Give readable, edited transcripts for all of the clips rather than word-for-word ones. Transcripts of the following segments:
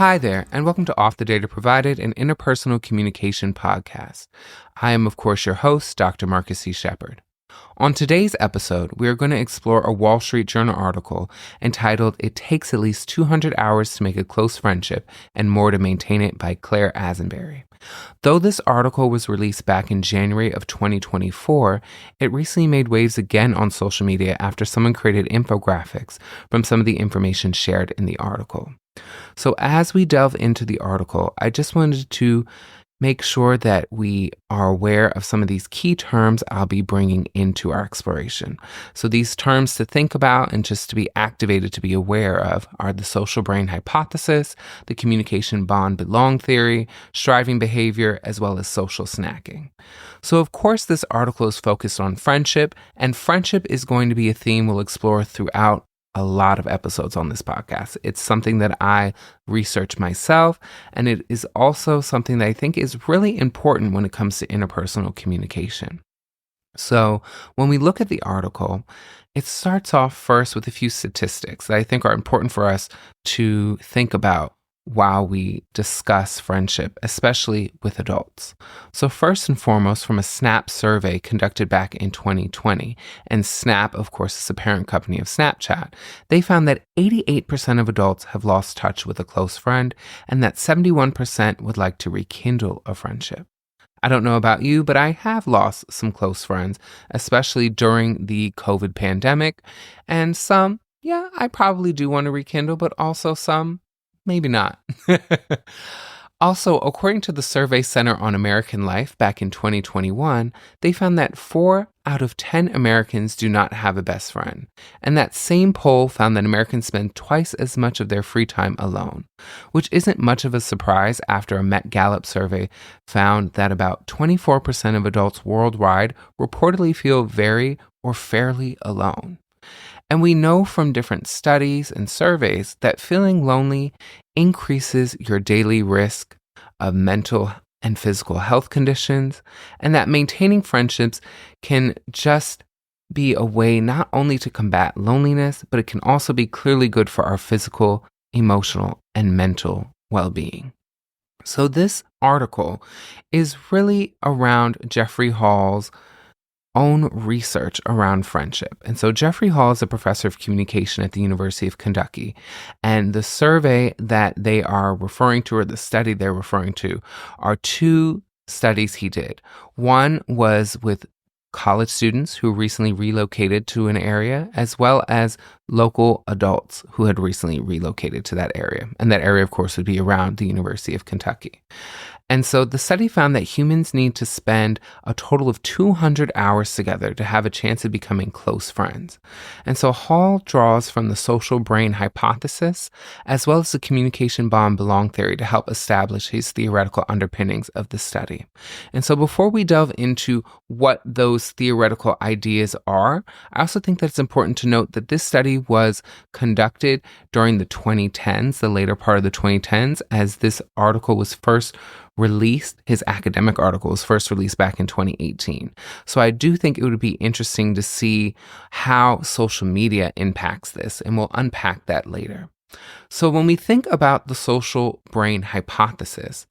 Hi there, and welcome to Off the Data Provided, an interpersonal communication podcast. I am, of course, your host, Dr. Marcus C. Shepard. On today's episode, we are going to explore a Wall Street Journal article entitled "It Takes at Least 200 Hours to Make a Close Friendship and More to Maintain It" by Clare Ansberry. Though this article was released back in January of 2024, it recently made waves again on social media after someone created infographics from some of the information shared in the article. So as we delve into the article, I just wanted to make sure that we are aware of some of these key terms I'll be bringing into our exploration. So these terms to think about and just to be activated to be aware of are the social brain hypothesis, the communication bond-belong theory, striving behavior, as well as social snacking. So of course, this article is focused on friendship, and friendship is going to be a theme we'll explore throughout a lot of episodes on this podcast. It's something that I research myself, and it is also something that I think is really important when it comes to interpersonal communication. So when we look at the article, it starts off first with a few statistics that I think are important for us to think about while we discuss friendship, especially with adults. So first and foremost, from a Snap survey conducted back in 2020, and Snap, of course, is the parent company of Snapchat, they found that 88% of adults have lost touch with a close friend, and that 71% would like to rekindle a friendship. I don't know about you, but I have lost some close friends, especially during the COVID pandemic, and some, I probably do want to rekindle, but also some, maybe not. Also, according to the Survey Center on American Life back in 2021, they found that 4 out of 10 Americans do not have a best friend. And that same poll found that Americans spend twice as much of their free time alone, which isn't much of a surprise after a Met Gallup survey found that about 24% of adults worldwide reportedly feel very or fairly alone. And we know from different studies and surveys that feeling lonely increases your daily risk of mental and physical health conditions, and that maintaining friendships can just be a way not only to combat loneliness, but it can also be clearly good for our physical, emotional, and mental well-being. So this article is really around Jeffrey Hall's own research around friendship. And so Jeffrey Hall is a professor of communication at the University of Kentucky. And the survey that they are referring to, or the study they're referring to, are 2 studies he did. One was with college students who recently relocated to an area, as well as local adults who had recently relocated to that area. And that area, of course, would be around the University of Kentucky. And so the study found that humans need to spend a total of 200 hours together to have a chance of becoming close friends. And so Hall draws from the social brain hypothesis, as well as the communication bond-belong theory to help establish his theoretical underpinnings of the study. And so before we delve into what those theoretical ideas are, I also think that it's important to note that this study was conducted during the 2010s, the later part of the 2010s, as this article was first released. His academic article was first released back in 2018. So I do think it would be interesting to see how social media impacts this, and we'll unpack that later. So when we think about the social brain hypothesis,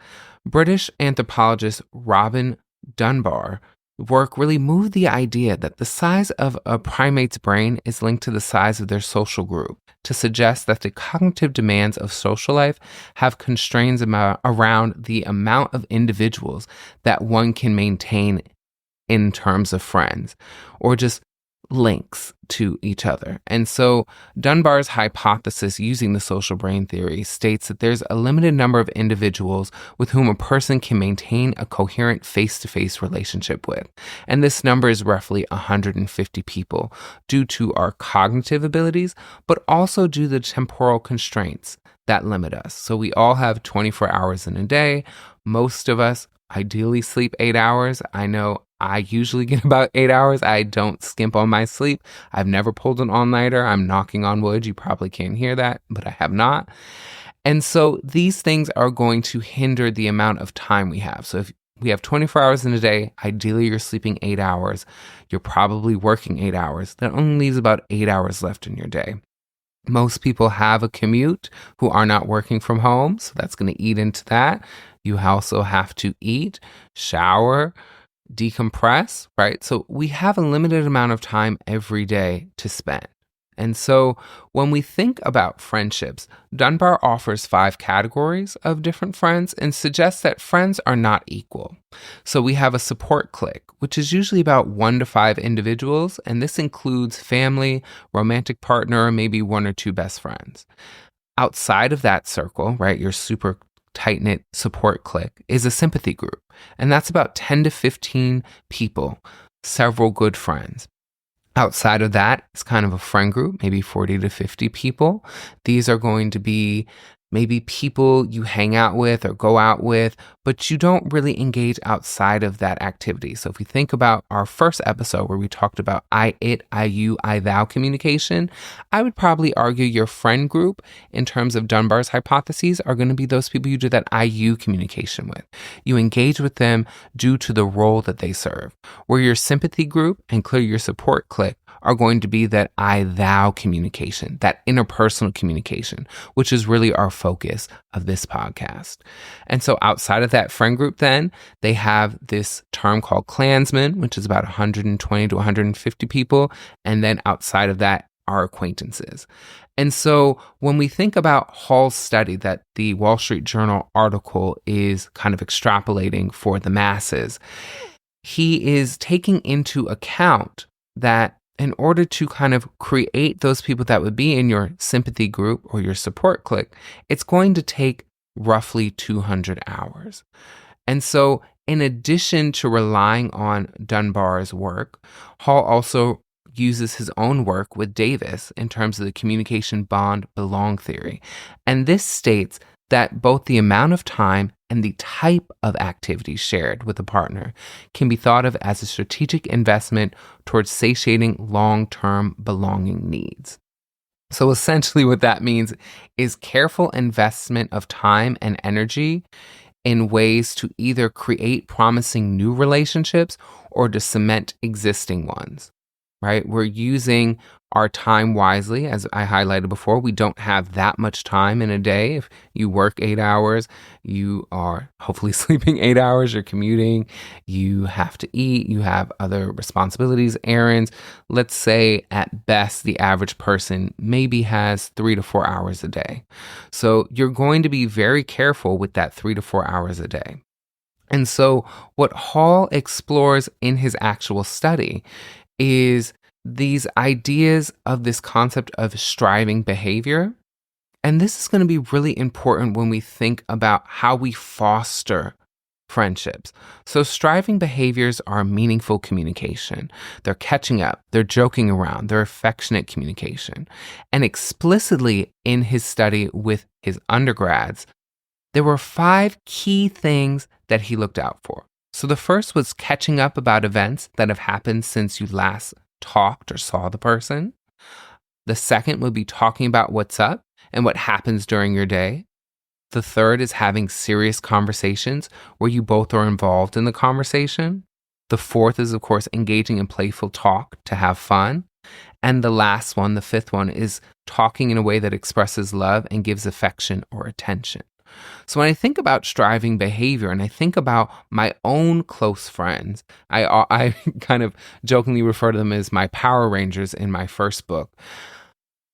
British anthropologist Robin Dunbar's work really moved the idea that the size of a primate's brain is linked to the size of their social group, to suggest that the cognitive demands of social life have constraints around the amount of individuals that one can maintain in terms of friends, or just links to each other. And so Dunbar's hypothesis using the social brain theory states that there's a limited number of individuals with whom a person can maintain a coherent face-to-face relationship with. And this number is roughly 150 people due to our cognitive abilities, but also due to the temporal constraints that limit us. So we all have 24 hours in a day. Most of us ideally sleep 8 hours. I know I usually get about 8 hours. I don't skimp on my sleep. I've never pulled an all-nighter. I'm knocking on wood. You probably can't hear that, but I have not. And so these things are going to hinder the amount of time we have. So if we have 24 hours in a day, ideally you're sleeping 8 hours. You're probably working 8 hours. That only leaves about 8 hours left in your day. Most people have a commute who are not working from home, so that's going to eat into that. You also have to eat, shower, decompress, right? So we have a limited amount of time every day to spend. And so when we think about friendships, Dunbar offers 5 categories of different friends and suggests that friends are not equal. So we have a support clique, which is usually about 1 to 5 individuals, and this includes family, romantic partner, maybe 1 or 2 best friends. Outside of that circle, right, your super tight-knit support clique is a sympathy group, and that's about 10 to 15 people, several good friends. Outside of that, it's kind of a friend group, maybe 40 to 50 people. These are going to be maybe people you hang out with or go out with, but you don't really engage outside of that activity. So if we think about our first episode where we talked about I, it, I, you, I, thou communication, I would probably argue your friend group in terms of Dunbar's hypotheses are going to be those people you do that I, you communication with. You engage with them due to the role that they serve. Where your sympathy group and clearly your support clique are going to be that I, thou communication, that interpersonal communication, which is really our focus of this podcast. And so outside of that friend group, then they have this term called clansmen, which is about 120 to 150 people. And then outside of that are acquaintances. And so when we think about Hall's study that the Wall Street Journal article is kind of extrapolating for the masses, he is taking into account that in order to kind of create those people that would be in your sympathy group or your support clique, it's going to take roughly 200 hours. And so in addition to relying on Dunbar's work, Hall also uses his own work with Davis in terms of the communication bond belong theory. And this states that both the amount of time and the type of activity shared with a partner can be thought of as a strategic investment towards satiating long-term belonging needs. So essentially what that means is careful investment of time and energy in ways to either create promising new relationships or to cement existing ones, right? We're using our time wisely. As I highlighted before, we don't have that much time in a day. If you work 8 hours, you are hopefully sleeping 8 hours, you're commuting, you have to eat, you have other responsibilities, errands. Let's say at best, the average person maybe has 3 to 4 hours a day. So you're going to be very careful with that 3 to 4 hours a day. And so what Hall explores in his actual study is these ideas of this concept of striving behavior. And this is going to be really important when we think about how we foster friendships. So striving behaviors are meaningful communication. They're catching up, they're joking around, they're affectionate communication. And explicitly in his study with his undergrads, there were 5 key things that he looked out for. So the first was catching up about events that have happened since you last talked or saw the person. The second would be talking about what's up and what happens during your day. The third is having serious conversations where you both are involved in the conversation. The fourth is, of course, engaging in playful talk to have fun. And the last one, the fifth one, is talking in a way that expresses love and gives affection or attention. So when I think about striving behavior and I think about my own close friends, I kind of jokingly refer to them as my Power Rangers in my first book.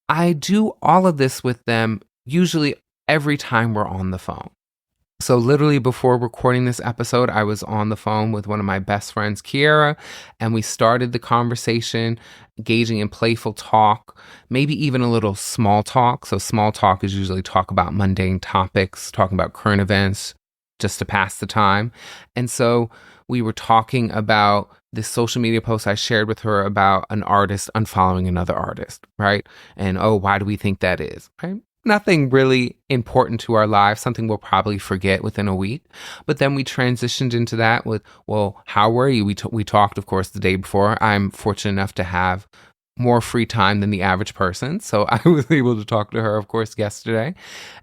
I do all of this with them usually every time we're on the phone. So literally before recording this episode, I was on the phone with one of my best friends, Kiara, and we started the conversation, engaging in playful talk, maybe even a little small talk. So small talk is usually talk about mundane topics, talking about current events, just to pass the time. And so we were talking about this social media post I shared with her about an artist unfollowing another artist, right? And, why do we think that is, right? Nothing really important to our lives, something we'll probably forget within a week. But then we transitioned into that with, well, how were you? We talked, of course, the day before. I'm fortunate enough to have more free time than the average person. So I was able to talk to her, of course, yesterday.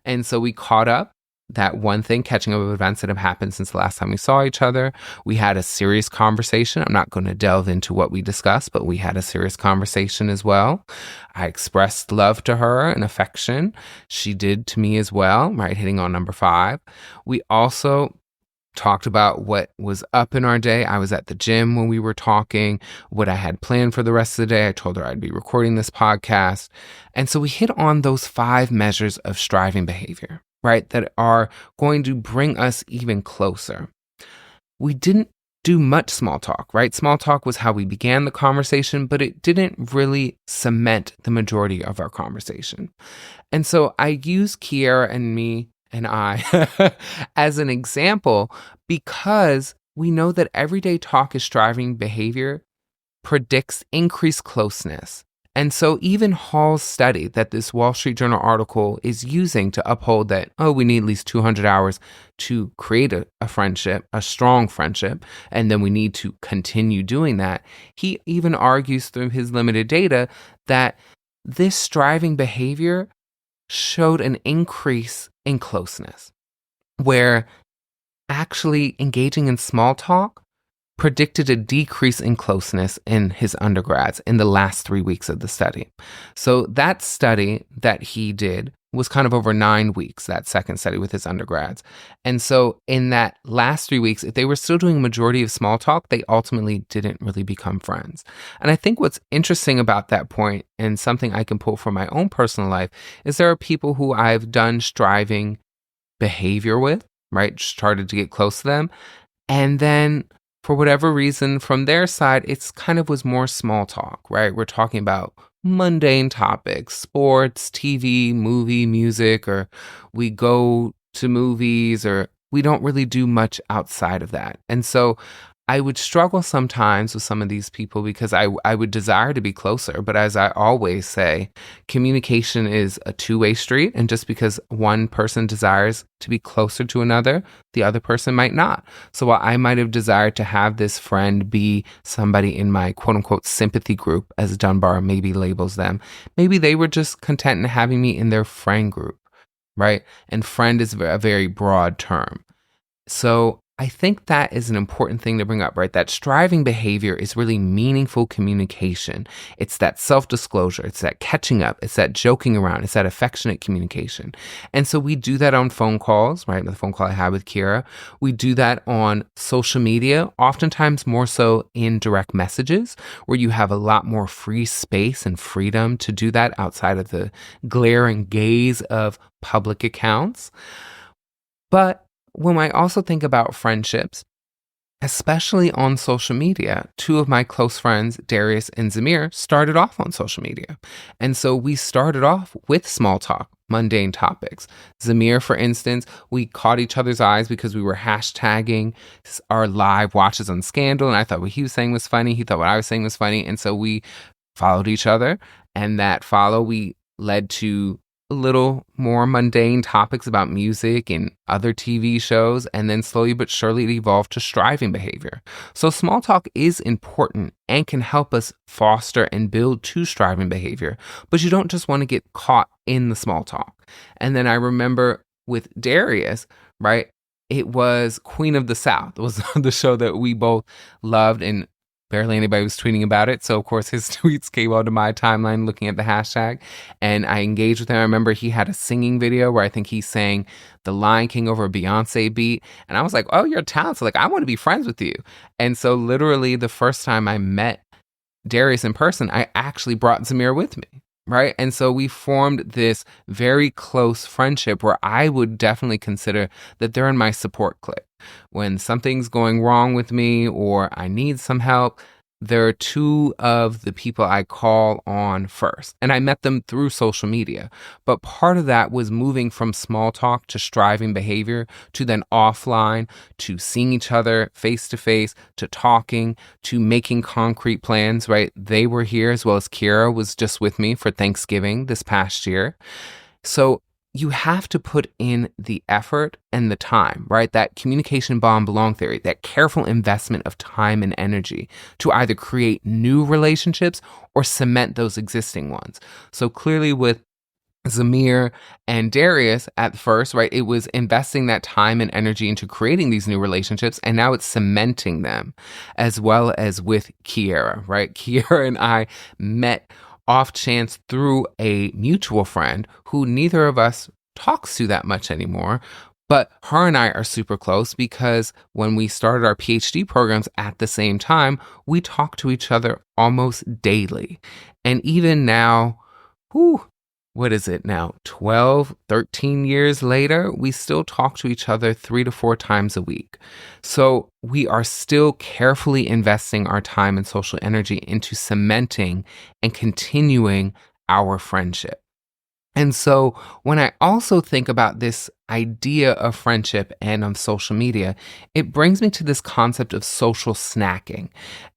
And so we caught up that one thing, catching up with events that have happened since the last time we saw each other. We had a serious conversation. I'm not going to delve into what we discussed, but we had a serious conversation as well. I expressed love to her and affection. She did to me as well, right? Hitting on number 5. We also talked about what was up in our day. I was at the gym when we were talking, what I had planned for the rest of the day. I told her I'd be recording this podcast. And so we hit on those 5 measures of striving behavior, right, that are going to bring us even closer. We didn't do much small talk, right? Small talk was how we began the conversation, but it didn't really cement the majority of our conversation. And so I use Kiera and me and I as an example because we know that everyday talk is striving behavior predicts increased closeness. And so even Hall's study that this Wall Street Journal article is using to uphold that, we need at least 200 hours to create a friendship, a strong friendship, and then we need to continue doing that. He even argues through his limited data that this striving behavior showed an increase in closeness, where actually engaging in small talk predicted a decrease in closeness in his undergrads in the last 3 weeks of the study. So that study that he did was kind of over 9 weeks, that second study with his undergrads. And so in that last 3 weeks, if they were still doing a majority of small talk, they ultimately didn't really become friends. And I think what's interesting about that point, and something I can pull from my own personal life, is there are people who I've done striving behavior with, right? Started to get close to them. And then for whatever reason, from their side, it's kind of was more small talk, right? We're talking about mundane topics, sports, TV, movie, music, or we go to movies, or we don't really do much outside of that. And so I would struggle sometimes with some of these people because I would desire to be closer. But as I always say, communication is a two-way street. And just because one person desires to be closer to another, the other person might not. So while I might have desired to have this friend be somebody in my quote unquote sympathy group, as Dunbar maybe labels them, maybe they were just content in having me in their friend group, right? And friend is a very broad term. So I think that is an important thing to bring up, right? That striving behavior is really meaningful communication. It's that self-disclosure. It's that catching up. It's that joking around. It's that affectionate communication. And so we do that on phone calls, right? The phone call I had with Kiera. We do that on social media, oftentimes more so in direct messages, where you have a lot more free space and freedom to do that outside of the glare and gaze of public accounts. But when I also think about friendships, especially on social media, 2 of my close friends, Darius and Zamir, started off on social media. And so we started off with small talk, mundane topics. Zamir, for instance, we caught each other's eyes because we were hashtagging our live watches on Scandal. And I thought what he was saying was funny. He thought what I was saying was funny. And so we followed each other. And that we led to a little more mundane topics about music and other TV shows, and then slowly but surely it evolved to striving behavior. So small talk is important and can help us foster and build to striving behavior, but you don't just want to get caught in the small talk. And then I remember with Darius, right, it was Queen of the South. It was the show that we both loved, and barely anybody was tweeting about it. So, of course, his tweets came onto my timeline looking at the hashtag. And I engaged with him. I remember he had a singing video where I think he sang The Lion King over a Beyonce beat. And I was like, oh, you're talented. Like, I want to be friends with you. And so literally the first time I met Darius in person, I actually brought Zamir with me. Right. And so we formed this very close friendship where I would definitely consider that they're in my support clique. When something's going wrong with me or I need some help, there are 2 of the people I call on first. And I met them through social media. But part of that was moving from small talk to striving behavior to then offline, to seeing each other face to face, to talking, to making concrete plans, right? They were here, as well as Kiera was just with me for Thanksgiving this past year. So you have to put in the effort and the time, right? That communication bomb belong theory, that careful investment of time and energy to either create new relationships or cement those existing ones. So clearly with Zamir and Darius at first, right? It was investing that time and energy into creating these new relationships, and now it's cementing them, as well as with Kiera, right? Kiera and I met off chance through a mutual friend who neither of us talks to that much anymore. But her and I are super close because when we started our PhD programs at the same time, we talk to each other almost daily. And even now, what is it now? 12, 13 years later, we still talk to each other 3 to 4 times a week. So we are still carefully investing our time and social energy into cementing and continuing our friendship. And so when I also think about this idea of friendship and of social media, it brings me to this concept of social snacking.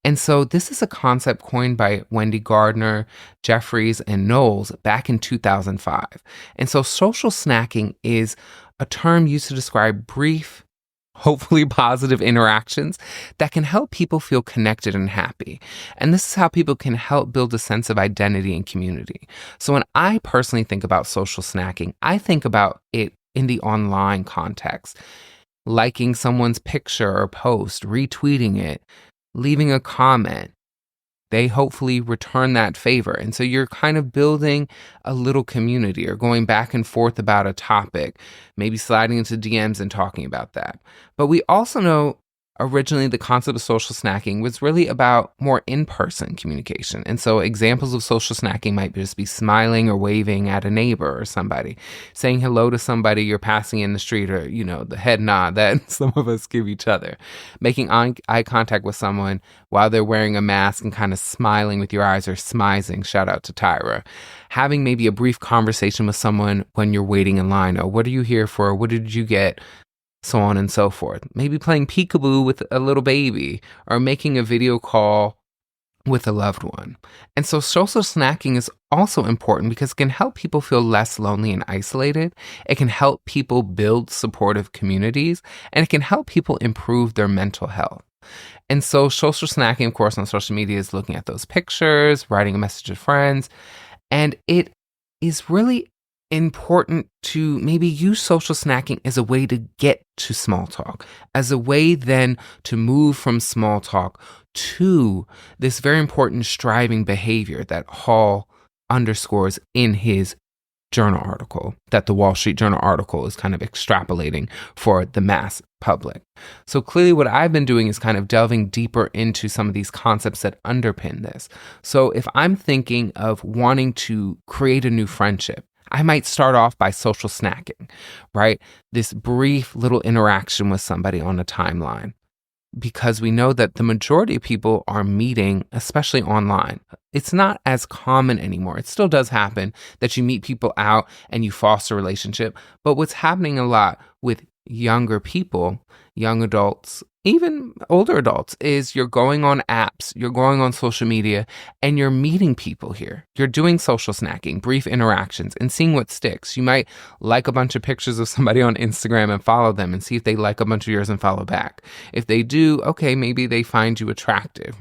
And so this is a concept coined by Wendy Gardner, Jeffries, and Knowles back in 2005. And so social snacking is a term used to describe brief, hopefully positive interactions that can help people feel connected and happy. And this is how people can help build a sense of identity and community. So when I personally think about social snacking, I think about it in the online context, liking someone's picture or post, retweeting it, leaving a comment. They hopefully return that favor. And so you're kind of building a little community or going back and forth about a topic, maybe sliding into DMs and talking about that. But we also know originally the concept of social snacking was really about more in-person communication. And so examples of social snacking might just be smiling or waving at a neighbor or somebody, saying hello to somebody you're passing in the street, or, the head nod that some of us give each other, making eye contact with someone while they're wearing a mask and kind of smiling with your eyes or smizing. Shout out to Tyra. Having maybe a brief conversation with someone when you're waiting in line. Or what are you here for? What did you get? So on and so forth. Maybe playing peekaboo with a little baby or making a video call with a loved one. And so social snacking is also important because it can help people feel less lonely and isolated. It can help people build supportive communities, and it can help people improve their mental health. And so social snacking, of course, on social media is looking at those pictures, writing a message to friends, and it is really important to maybe use social snacking as a way to get to small talk, as a way then to move from small talk to this very important striving behavior that Hall underscores in his journal article, that the Wall Street Journal article is kind of extrapolating for the mass public. So clearly what I've been doing is kind of delving deeper into some of these concepts that underpin this. So if I'm thinking of wanting to create a new friendship, I might start off by social snacking, right? This brief little interaction with somebody on a timeline, because we know that the majority of people are meeting, especially online. It's not as common anymore. It still does happen that you meet people out and you foster a relationship. But what's happening a lot with younger people, young adults, even older adults, is you're going on apps, you're going on social media, and you're meeting people here. You're doing social snacking, brief interactions, and seeing what sticks. You might like a bunch of pictures of somebody on Instagram and follow them and see if they like a bunch of yours and follow back. If they do, okay, maybe they find you attractive.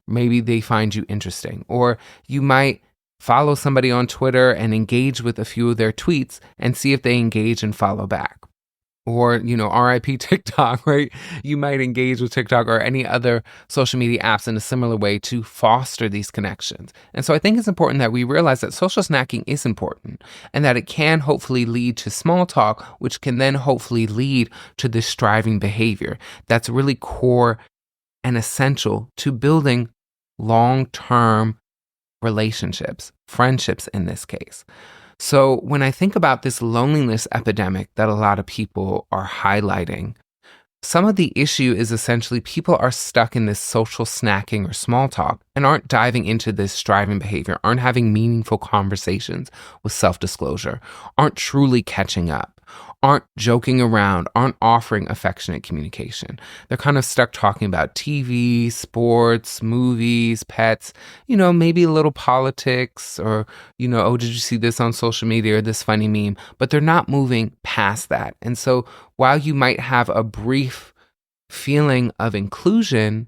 Maybe they find you interesting. Or you might follow somebody on Twitter and engage with a few of their tweets and see if they engage and follow back. Or, RIP TikTok, right? You might engage with TikTok or any other social media apps in a similar way to foster these connections. And so I think it's important that we realize that social snacking is important and that it can hopefully lead to small talk, which can then hopefully lead to this striving behavior that's really core and essential to building long-term relationships, friendships in this case. So when I think about this loneliness epidemic that a lot of people are highlighting, some of the issue is essentially people are stuck in this social snacking or small talk and aren't diving into this striving behavior, aren't having meaningful conversations with self-disclosure, aren't truly catching up, aren't joking around, aren't offering affectionate communication. They're kind of stuck talking about TV, sports, movies, pets, maybe a little politics or, oh, did you see this on social media or this funny meme? But they're not moving past that. And so while you might have a brief feeling of inclusion,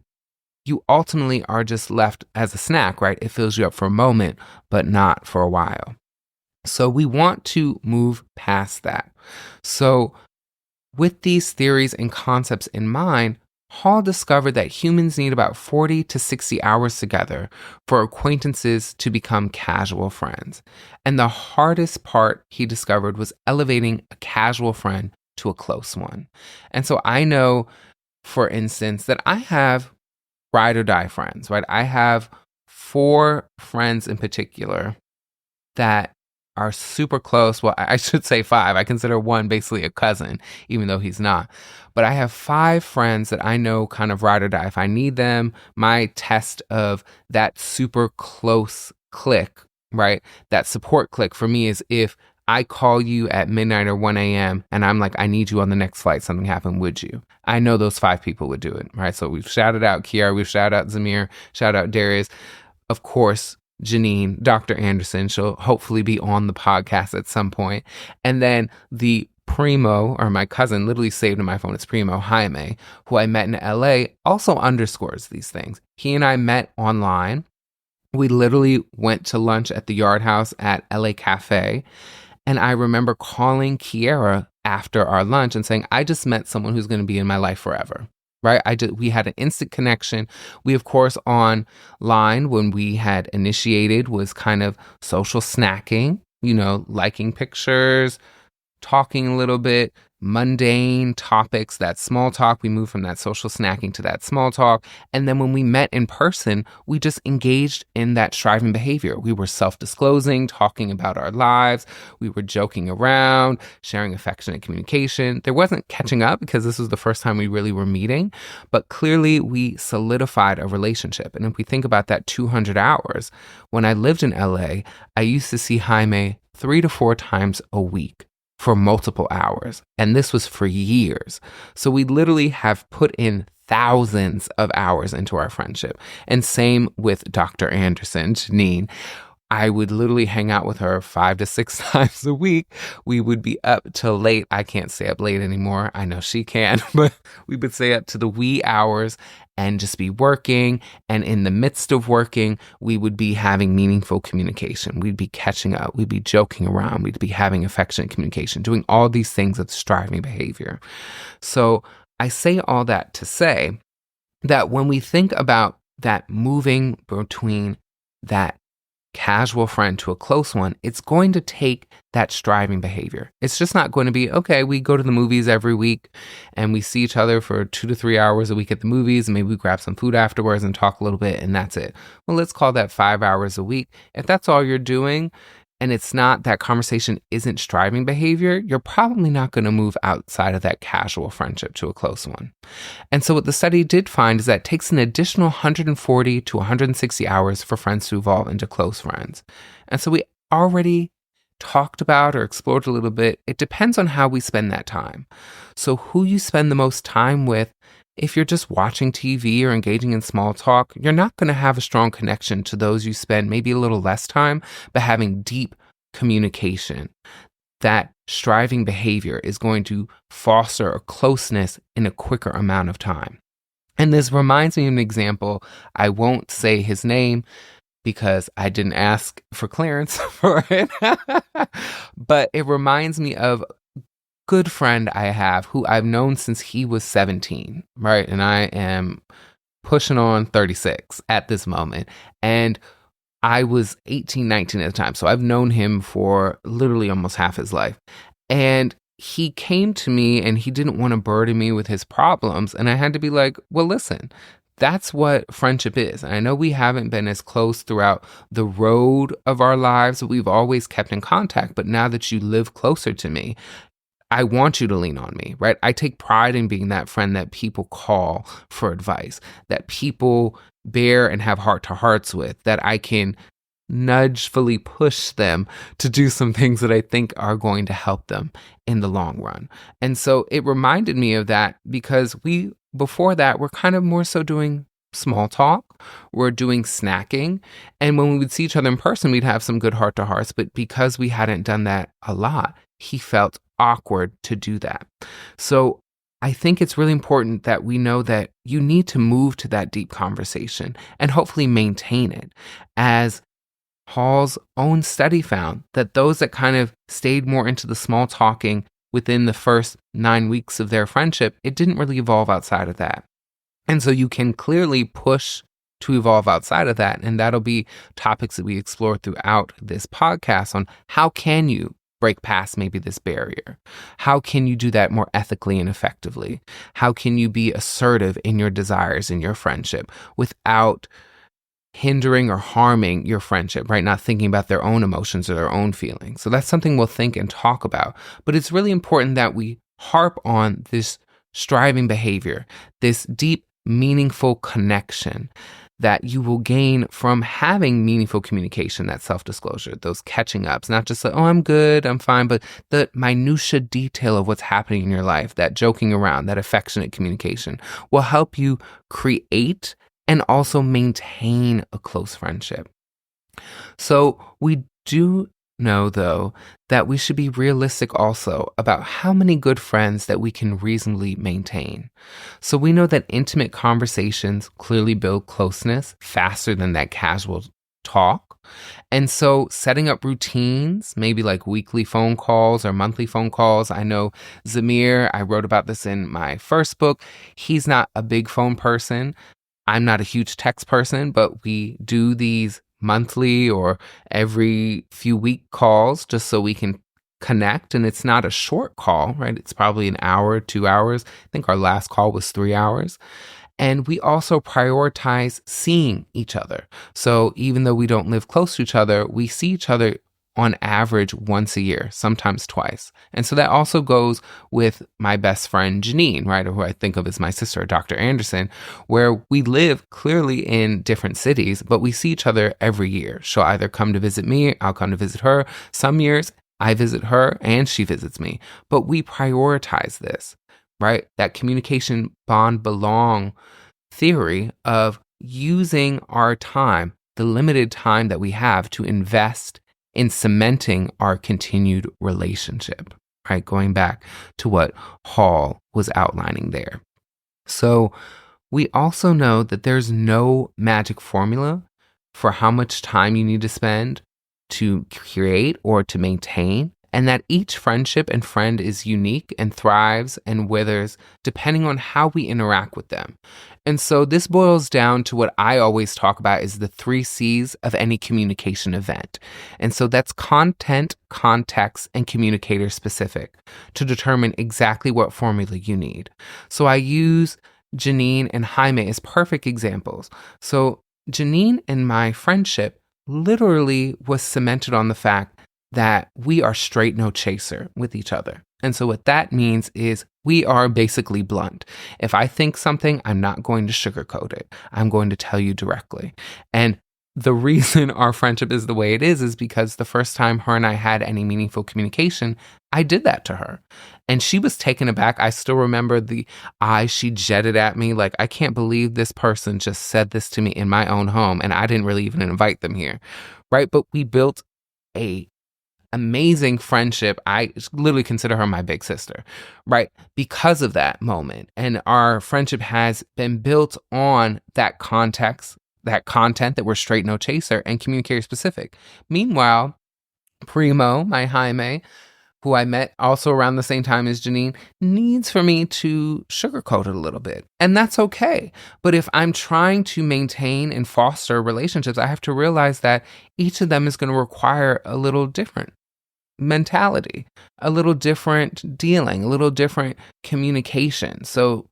you ultimately are just left as a snack, right? It fills you up for a moment, but not for a while. So we want to move past that. So with these theories and concepts in mind, Hall discovered that humans need about 40 to 60 hours together for acquaintances to become casual friends. And the hardest part he discovered was elevating a casual friend to a close one. And so I know, for instance, that I have ride or die friends, right? I have 4 friends in particular that are super close. Well, I should say 5. I consider one basically a cousin, even though he's not. But I have 5 friends that I know kind of ride or die. If I need them, my test of that super close click, right? That support click for me is if I call you at midnight or 1 a.m. and I'm like, I need you on the next flight. Something happened. Would you? I know those 5 people would do it, right? So we've shouted out Kiara, we've shouted out Zamir, shout out Darius. Of course, Janine, Dr. Anderson, she'll hopefully be on the podcast at some point. And then the primo, or my cousin, literally saved in my phone, it's primo, Jaime, who I met in LA, also underscores these things. He and I met online. We literally went to lunch at the Yard House at LA Cafe. And I remember calling Kiara after our lunch and saying, I just met someone who's going to be in my life forever. Right? We had an instant connection. We, of course, online when we had initiated was kind of social snacking, liking pictures, talking a little bit, mundane topics, that small talk. We moved from that social snacking to that small talk. And then when we met in person, we just engaged in that striving behavior. We were self-disclosing, talking about our lives. We were joking around, sharing affectionate communication. There wasn't catching up because this was the first time we really were meeting, but clearly we solidified a relationship. And if we think about that 200 hours, when I lived in LA, I used to see Jaime 3 to 4 times a week for multiple hours. And this was for years. So we literally have put in thousands of hours into our friendship. And same with Dr. Anderson, Janine. I would literally hang out with her 5 to 6 times a week. We would be up till late. I can't stay up late anymore. I know she can, but we would stay up to the wee hours and just be working. And in the midst of working, we would be having meaningful communication. We'd be catching up. We'd be joking around. We'd be having affectionate communication, doing all these things of striving behavior. So I say all that to say that when we think about that moving between that casual friend to a close one, it's going to take that striving behavior. It's just not going to be, okay, we go to the movies every week and we see each other for 2 to 3 hours a week at the movies, and maybe we grab some food afterwards and talk a little bit, and that's it. Well, let's call that 5 hours a week. If that's all you're doing, and it's not, that conversation isn't striving behavior, you're probably not going to move outside of that casual friendship to a close one. And so what the study did find is that it takes an additional 140 to 160 hours for friends to evolve into close friends. And so we already talked about or explored a little bit. It depends on how we spend that time. So who you spend the most time with, if you're just watching TV or engaging in small talk, you're not going to have a strong connection to those you spend maybe a little less time, but having deep communication. That striving behavior is going to foster a closeness in a quicker amount of time. And this reminds me of an example. I won't say his name because I didn't ask for clearance for it, but it reminds me of good friend I have who I've known since he was 17, right? And I am pushing on 36 at this moment. And I was 18, 19 at the time. So I've known him for literally almost half his life. And he came to me and he didn't want to burden me with his problems. And I had to be like, well, listen, that's what friendship is. And I know we haven't been as close throughout the road of our lives, but we've always kept in contact. But now that you live closer to me, I want you to lean on me, right? I take pride in being that friend that people call for advice, that people bear and have heart-to-hearts with, that I can nudgefully push them to do some things that I think are going to help them in the long run. And so it reminded me of that because before that, we're kind of more so doing small talk, we're doing snacking. And when we would see each other in person, we'd have some good heart-to-hearts. But because we hadn't done that a lot, he felt awkward to do that. So I think it's really important that we know that you need to move to that deep conversation and hopefully maintain it as Hall's own study found that those that kind of stayed more into the small talking within the first 9 weeks of their friendship, it didn't really evolve outside of that. And so you can clearly push to evolve outside of that. And that'll be topics that we explore throughout this podcast on how can you break past maybe this barrier? How can you do that more ethically and effectively? How can you be assertive in your desires in your friendship without hindering or harming your friendship, right? Not thinking about their own emotions or their own feelings. So that's something we'll think and talk about. But it's really important that we harp on this striving behavior, this deep, meaningful connection that you will gain from having meaningful communication, that self-disclosure, those catching ups, not just like, oh, I'm good, I'm fine, but the minutia detail of what's happening in your life, that joking around, that affectionate communication will help you create and also maintain a close friendship. So we do know, though, that we should be realistic also about how many good friends that we can reasonably maintain. So we know that intimate conversations clearly build closeness faster than that casual talk. And so setting up routines, maybe like weekly phone calls or monthly phone calls. I know Zamir, I wrote about this in my first book. He's not a big phone person. I'm not a huge text person, but we do these monthly or every few week calls just so we can connect. And it's not a short call, right? It's probably an hour, 2 hours. I think our last call was 3 hours. And we also prioritize seeing each other. So even though we don't live close to each other, we see each other on average once a year, sometimes twice. And so that also goes with my best friend, Janine, right? Or who I think of as my sister, Dr. Anderson, where we live clearly in different cities, but we see each other every year. She'll either come to visit me, I'll come to visit her. Some years I visit her and she visits me, but we prioritize this, right? That communication bond belong theory of using our time, the limited time that we have to invest in cementing our continued relationship, right? Going back to what Hall was outlining there. So we also know that there's no magic formula for how much time you need to spend to create or to maintain, and that each friendship and friend is unique and thrives and withers depending on how we interact with them. And so this boils down to what I always talk about is the 3 C's of any communication event. And so that's content, context, and communicator specific to determine exactly what formula you need. So I use Janine and Jaime as perfect examples. So Janine and my friendship literally was cemented on the fact that we are straight no chaser with each other. And so what that means is we are basically blunt. If I think something, I'm not going to sugarcoat it. I'm going to tell you directly. And the reason our friendship is the way it is because the first time her and I had any meaningful communication, I did that to her. And she was taken aback. I still remember the eyes she jetted at me like, I can't believe this person just said this to me in my own home and I didn't really even invite them here, right? But we built a amazing friendship. I literally consider her my big sister, right? Because of that moment. And our friendship has been built on that context, that content that we're straight no chaser and communicator specific. Meanwhile, Primo, my Jaime, who I met also around the same time as Janine, needs for me to sugarcoat it a little bit. And that's okay. But if I'm trying to maintain and foster relationships, I have to realize that each of them is going to require a little different mentality, a little different dealing, a little different communication. So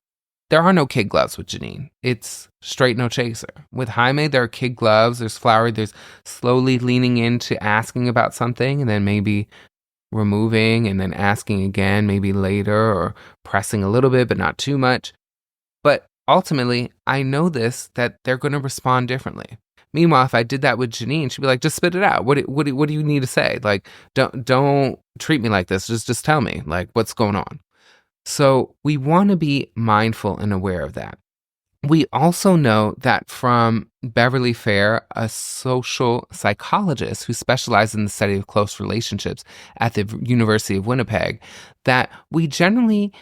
there are no kid gloves with Janine. It's straight no chaser. With Jaime, there are kid gloves, there's flowery, there's slowly leaning into asking about something and then maybe removing and then asking again, maybe later, or pressing a little bit, but not too much. But ultimately, I know that they're going to respond differently. Meanwhile, if I did that with Janine, she'd be like, just spit it out. What do you need to say? Like, don't treat me like this. Just tell me, like, what's going on. So we want to be mindful and aware of that. We also know that from Beverly Fair, a social psychologist who specialized in the study of close relationships at the University of Winnipeg, that we generally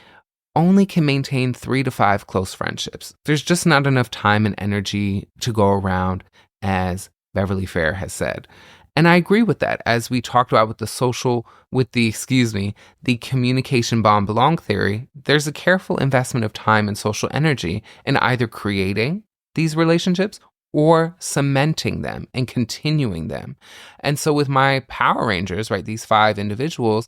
only can maintain 3 to 5 close friendships. There's just not enough time and energy to go around, as Beverly Fair has said. And I agree with that. As we talked about with the communication bond belong theory, there's a careful investment of time and social energy in either creating these relationships or cementing them and continuing them. And so with my Power Rangers, right, these 5 individuals,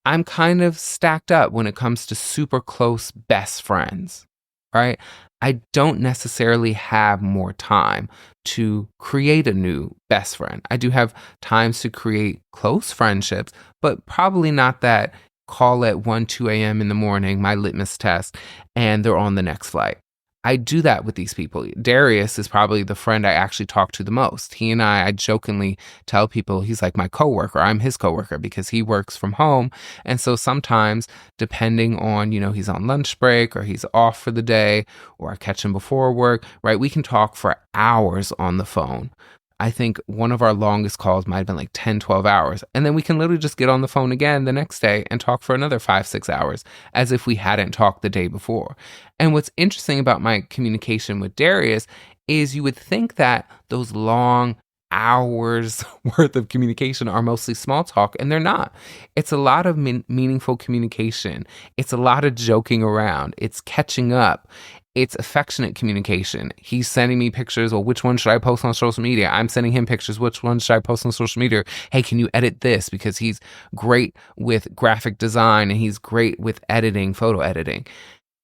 I'm kind of stacked up when it comes to super close best friends, right? I don't necessarily have more time to create a new best friend. I do have times to create close friendships, but probably not that call at 1, 2 a.m. in the morning, my litmus test, and they're on the next flight. I do that with these people. Darius is probably the friend I actually talk to the most. He and I jokingly tell people he's like my coworker. I'm his coworker because he works from home. And so sometimes, depending on, he's on lunch break or he's off for the day or I catch him before work, right? We can talk for hours on the phone. I think one of our longest calls might have been like 10, 12 hours. And then we can literally just get on the phone again the next day and talk for another 5, 6 hours as if we hadn't talked the day before. And what's interesting about my communication with Darius is you would think that those long hours worth of communication are mostly small talk, and they're not. It's a lot of meaningful communication. It's a lot of joking around. It's catching up. It's affectionate communication. He's sending me pictures. Well, which one should I post on social media? I'm sending him pictures. Which one should I post on social media? Hey, can you edit this? Because he's great with graphic design and he's great with editing, photo editing.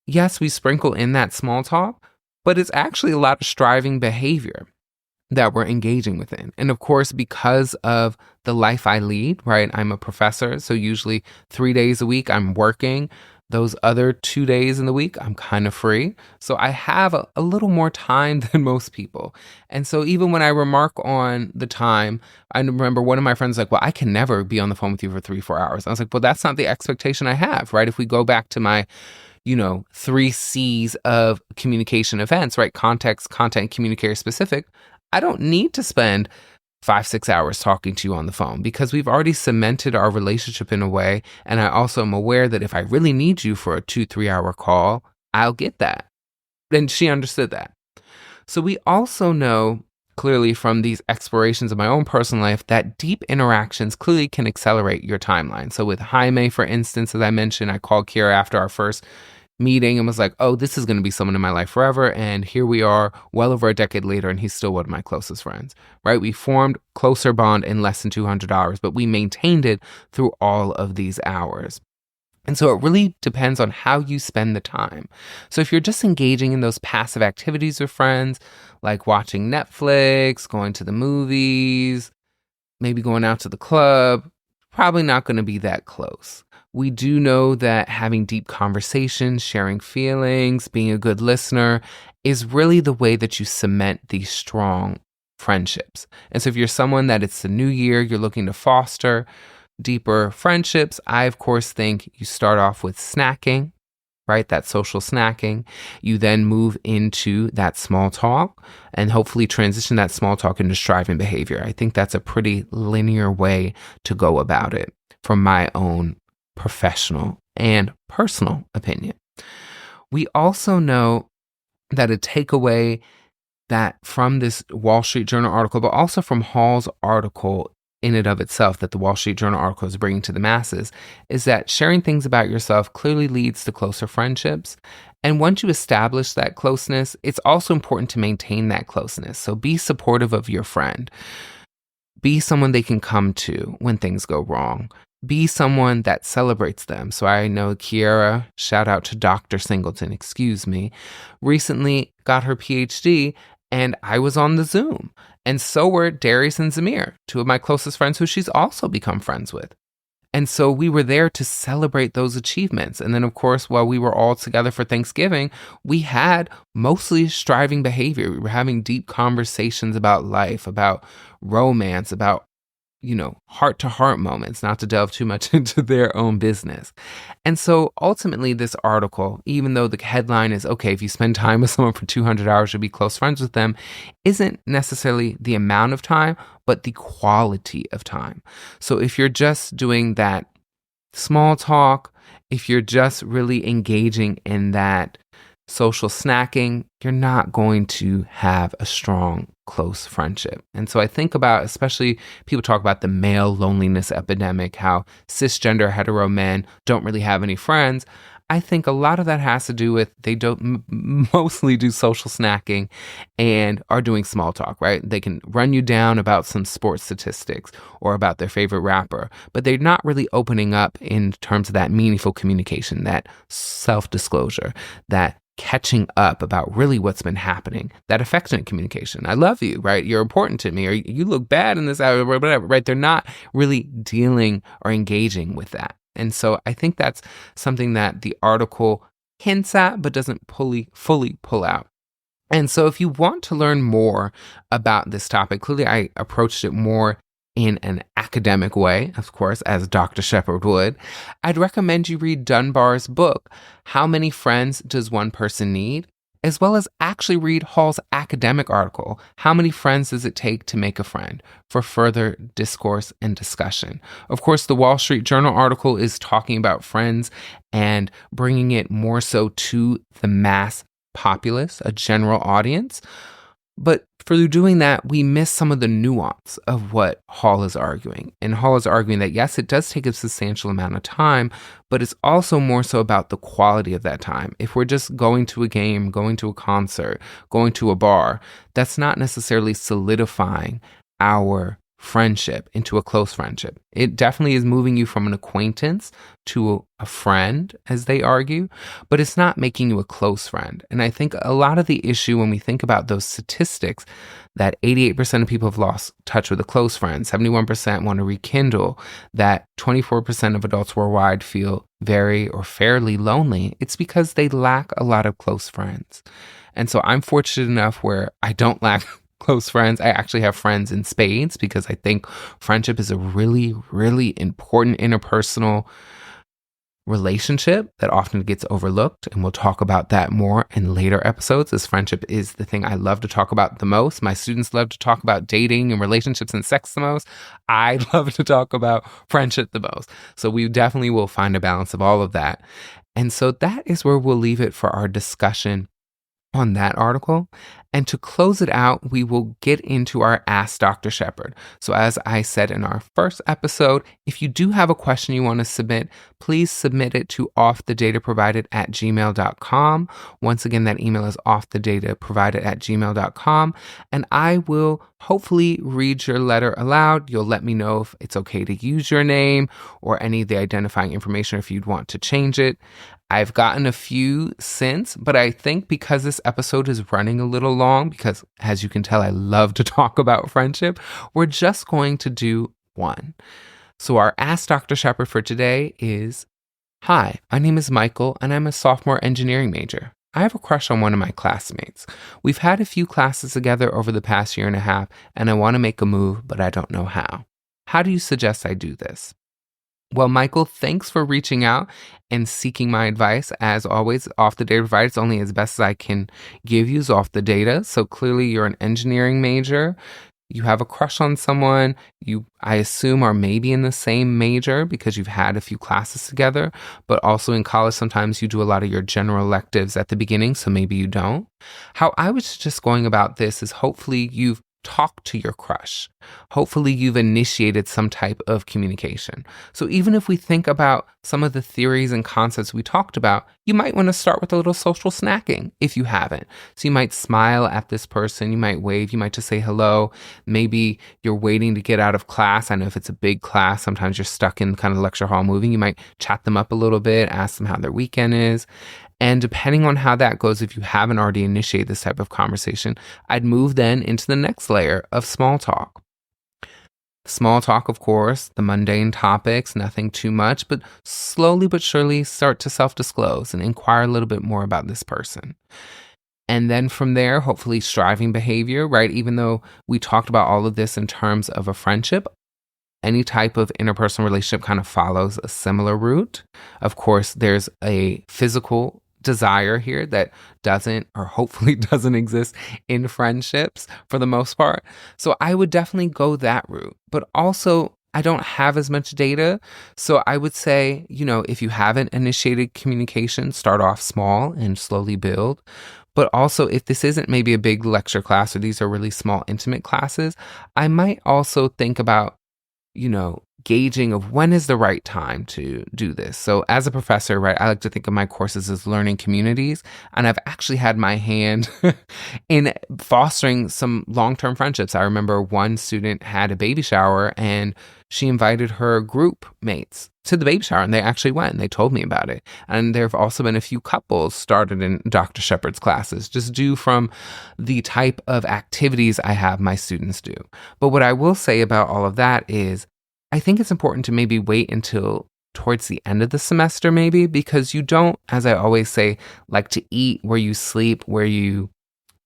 Yes, we sprinkle in that small talk, but it's actually a lot of striving behavior that we're engaging within. And of course, because of the life I lead, right? I'm a professor. So usually 3 days a week I'm working. Those other 2 days in the week, I'm kind of free. So I have a little more time than most people. And so even when I remark on the time, I remember one of my friends was like, well, I can never be on the phone with you for 3-4 hours. I was like, well, that's not the expectation I have, right? If we go back to my 3 C's of communication events, right? Context, content, communicator specific. I don't need to spend 5-6 hours talking to you on the phone because we've already cemented our relationship in a way. And I also am aware that if I really need you for a 2-3 hour call, I'll get that. And she understood that. So we also know clearly from these explorations of my own personal life that deep interactions clearly can accelerate your timeline. So with Jaime, for instance, as I mentioned, I called Kira after our first meeting and was like, oh, this is going to be someone in my life forever. And here we are well over a decade later, and he's still one of my closest friends, right? We formed closer bond in less than 200 hours, but we maintained it through all of these hours. And so it really depends on how you spend the time. So if you're just engaging in those passive activities with friends, like watching Netflix, going to the movies, maybe going out to the club, probably not going to be that close. We do know that having deep conversations, sharing feelings, being a good listener is really the way that you cement these strong friendships. And so if you're someone that it's the new year, you're looking to foster deeper friendships, I, of course, think you start off with snacking, right? That social snacking. You then move into that small talk and hopefully transition that small talk into striving behavior. I think that's a pretty linear way to go about it from my own professional and personal opinion. We also know that a takeaway that from this Wall Street Journal article, but also from Hall's article in and of itself that the Wall Street Journal article is bringing to the masses, is that sharing things about yourself clearly leads to closer friendships. And once you establish that closeness, it's also important to maintain that closeness. So be supportive of your friend. Be someone they can come to when things go wrong. Be someone that celebrates them. So I know Kiara, shout out to Dr. Singleton, recently got her PhD, and I was on the Zoom. And so were Darius and Zamir, 2 of my closest friends who she's also become friends with. And so we were there to celebrate those achievements. And then, of course, while we were all together for Thanksgiving, we had mostly striving behavior. We were having deep conversations about life, about romance, about heart-to-heart moments, not to delve too much into their own business. And so ultimately this article, even though the headline is, okay, if you spend time with someone for 200 hours, you'll be close friends with them, isn't necessarily the amount of time, but the quality of time. So if you're just doing that small talk, if you're just really engaging in that social snacking, you're not going to have a strong close friendship. And so I think about, especially people talk about the male loneliness epidemic, how cisgender hetero men don't really have any friends. I think a lot of that has to do with they don't mostly do social snacking and are doing small talk, right? They can run you down about some sports statistics or about their favorite rapper, but they're not really opening up in terms of that meaningful communication, that self-disclosure, that catching up about really what's been happening, that affectionate communication. I love you, right? You're important to me, or you look bad in this hour, whatever, right? They're not really dealing or engaging with that. And so I think that's something that the article hints at, but doesn't fully pull out. And so if you want to learn more about this topic, clearly I approached it more in an academic way, of course, as Dr. Shepard would. I'd recommend you read Dunbar's book, How Many Friends Does One Person Need? As well as actually read Hall's academic article, How Many Friends Does It Take to Make a Friend?, for further discourse and discussion. Of course, the Wall Street Journal article is talking about friends and bringing it more so to the mass populace, a general audience. But through doing that, we miss some of the nuance of what Hall is arguing. And Hall is arguing that, yes, it does take a substantial amount of time, but it's also more so about the quality of that time. If we're just going to a game, going to a concert, going to a bar, that's not necessarily solidifying our friendship into a close friendship. It definitely is moving you from an acquaintance to a friend, as they argue, but it's not making you a close friend. And I think a lot of the issue when we think about those statistics, that 88% of people have lost touch with a close friend, 71% want to rekindle, that 24% of adults worldwide feel very or fairly lonely, it's because they lack a lot of close friends. And so I'm fortunate enough where I don't lack close friends. I actually have friends in spades because I think friendship is a really, really important interpersonal relationship that often gets overlooked. And we'll talk about that more in later episodes, as friendship is the thing I love to talk about the most. My students love to talk about dating and relationships and sex the most. I love to talk about friendship the most. So we definitely will find a balance of all of that. And so that is where we'll leave it for our discussion on that article. And to close it out, we will get into our Ask Dr. Shepard. So as I said in our first episode, if you do have a question you want to submit, please submit it to offthedataprovided@gmail.com. Once again, that email is offthedataprovided@gmail.com. And I will hopefully read your letter aloud. You'll let me know if it's okay to use your name or any of the identifying information if you'd want to change it. I've gotten a few since, but I think because this episode is running a little long, because as you can tell, I love to talk about friendship, we're just going to do one. So our Ask Dr. Shepard for today is, hi, my name is Michael and I'm a sophomore engineering major. I have a crush on one of my classmates. We've had a few classes together over the past year and a half, and I want to make a move, but I don't know how. How do you suggest I do this? Well, Michael, thanks for reaching out and seeking my advice. As always, Off the Data Provided is only as best as I can give you is off the data. So clearly you're an engineering major. You have a crush on someone. You, I assume, are maybe in the same major because you've had a few classes together. But also in college, sometimes you do a lot of your general electives at the beginning, so maybe you don't. How I was just going about this is hopefully you've talk to your crush. Hopefully you've initiated some type of communication. So even if we think about some of the theories and concepts we talked about, you might want to start with a little social snacking if you haven't. So you might smile at this person, you might wave, you might just say hello. Maybe you're waiting to get out of class. I know if it's a big class, sometimes you're stuck in kind of lecture hall moving. You might chat them up a little bit, ask them how their weekend is. And depending on how that goes, if you haven't already initiated this type of conversation, I'd move then into the next layer of small talk. Small talk, of course, the mundane topics, nothing too much, but slowly but surely start to self-disclose and inquire a little bit more about this person. And then from there, hopefully striving behavior, right? Even though we talked about all of this in terms of a friendship, any type of interpersonal relationship kind of follows a similar route. Of course, there's a physical desire here that doesn't, or hopefully doesn't, exist in friendships for the most part. So I would definitely go that route. But also, I don't have as much data. So I would say, if you haven't initiated communication, start off small and slowly build. But also, if this isn't maybe a big lecture class or these are really small, intimate classes, I might also think about, gauging of when is the right time to do this. So as a professor, right, I like to think of my courses as learning communities, and I've actually had my hand in fostering some long-term friendships. I remember one student had a baby shower and she invited her group mates to the baby shower, and they actually went and they told me about it. And there have also been a few couples started in Dr. Shepard's classes, just due from the type of activities I have my students do. But what I will say about all of that is I think it's important to maybe wait until towards the end of the semester, maybe, because you don't, as I always say, like to eat where you sleep, where you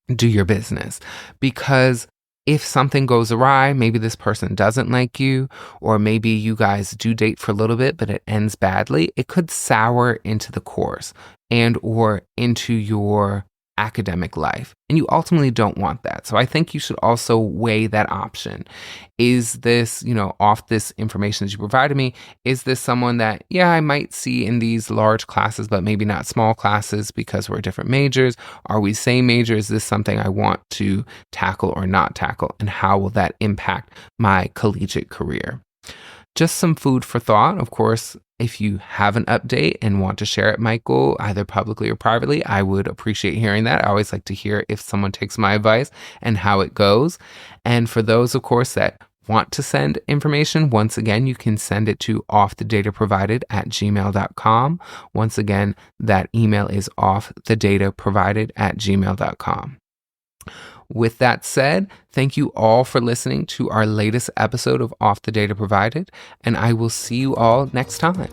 do your business. Because if something goes awry, maybe this person doesn't like you, or maybe you guys do date for a little bit, but it ends badly, it could sour into the course and or into your academic life. And you ultimately don't want that. So I think you should also weigh that option. Is this, off this information that you provided me, is this someone that, I might see in these large classes, but maybe not small classes because we're different majors? Are we same major? Is this something I want to tackle or not tackle? And how will that impact my collegiate career? Just some food for thought. Of course, if you have an update and want to share it, Michael, either publicly or privately, I would appreciate hearing that. I always like to hear if someone takes my advice and how it goes. And for those, of course, that want to send information, once again, you can send it to offthedataprovided@gmail.com. Once again, that email is offthedataprovided@gmail.com. With that said, thank you all for listening to our latest episode of Off the Data Provided, and I will see you all next time.